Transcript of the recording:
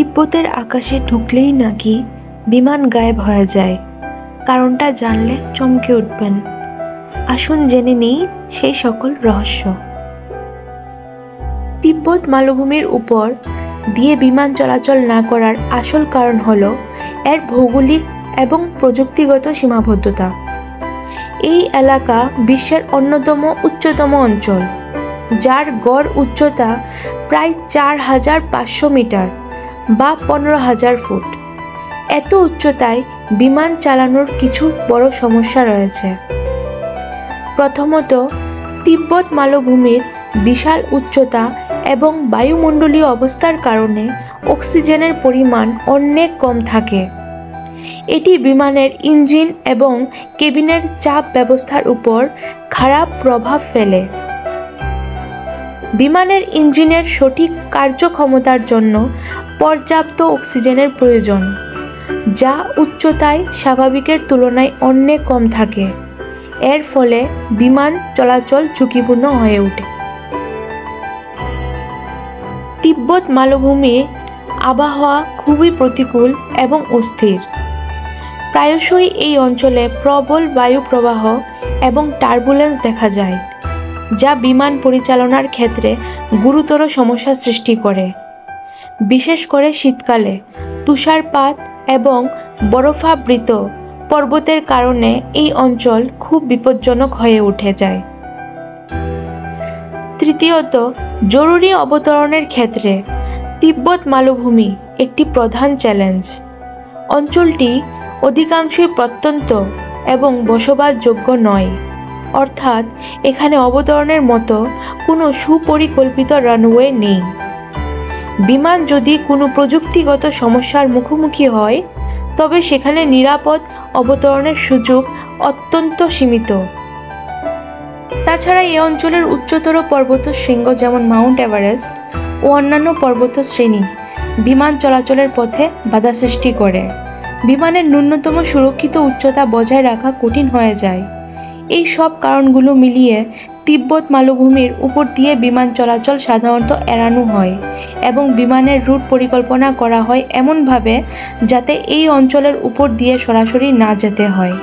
তিব্বতের আকাশে ঢুকলেই নাকি বিমান গায়েব হয়ে যায়। কারণটা জানলে চমকে উঠবেন। আসুন জেনে নিই সেই সকল রহস্য। তিব্বত মালভূমির উপর দিয়ে বিমান চলাচল না করার আসল কারণ হল এর ভৌগোলিক এবং প্রযুক্তিগত সীমাবদ্ধতা। এই এলাকা বিশ্বের অন্যতম উচ্চতম অঞ্চল, যার গড় উচ্চতা প্রায় ৪,৫০০ মিটার বা ১৫,০০০ ফুট। এত উচ্চতায় বিমান চালানোর কিছু বড় সমস্যা রয়েছে। প্রথমত, তিব্বত মালভূমির বিশাল উচ্চতা এবং বায়ুমণ্ডলীয় অবস্থার কারণে অক্সিজেনের পরিমাণ অনেক কম থাকে। এটি বিমানের ইঞ্জিন এবং কেবিনের চাপ ব্যবস্থার উপর খারাপ প্রভাব ফেলে। বিমানের ইঞ্জিনের সঠিক কার্যক্ষমতার জন্য পর্যাপ্ত অক্সিজেনের প্রয়োজন, যা উচ্চতায় স্বাভাবিকের তুলনায় অনেক কম থাকে। এর ফলে বিমান চলাচল ঝুঁকিপূর্ণ হয়ে ওঠে। তিব্বত মালভূমির আবহাওয়া খুবই প্রতিকূল এবং অস্থির। প্রায়শই এই অঞ্চলে প্রবল বায়ু প্রবাহ এবং টার্বুলেন্স দেখা যায়, যা বিমান পরিচালনার ক্ষেত্রে গুরুতর সমস্যা সৃষ্টি করে। বিশেষ করে শীতকালে তুষারপাত এবং বরফাবৃত পর্বতের কারণে এই অঞ্চল খুব বিপজ্জনক হয়ে উঠে যায়। তৃতীয়ত, জরুরি অবতরণের ক্ষেত্রে তিব্বত মালভূমি একটি প্রধান চ্যালেঞ্জ। অঞ্চলটি অধিকাংশই প্রত্যন্ত এবং বসবাসযোগ্য নয়, অর্থাৎ এখানে অবতরণের মতো কোনো সুপরিকল্পিত রানওয়ে নেই। বিমান যদি কোনো প্রযুক্তিগত সমস্যার মুখোমুখি হয়, তবে সেখানে নিরাপদ অবতরণের সুযোগ অত্যন্ত সীমিত। তাছাড়া এই অঞ্চলের উচ্চতর পর্বত শৃঙ্গ যেমন মাউন্ট এভারেস্ট ও অন্যান্য পর্বত শ্রেণী বিমান চলাচলের পথে বাধা সৃষ্টি করে। বিমানের ন্যূনতম সুরক্ষিত উচ্চতা বজায় রাখা কঠিন হয়ে যায়। এই সব কারণগুলো মিলিয়ে তিব্বত মালভূমির উপর দিয়ে বিমান চলাচল সাধারণত এড়ানো হয় এবং বিমানের রুট পরিকল্পনা করা হয় এমনভাবে যাতে এই অঞ্চলের উপর দিয়ে সরাসরি না যেতে হয়।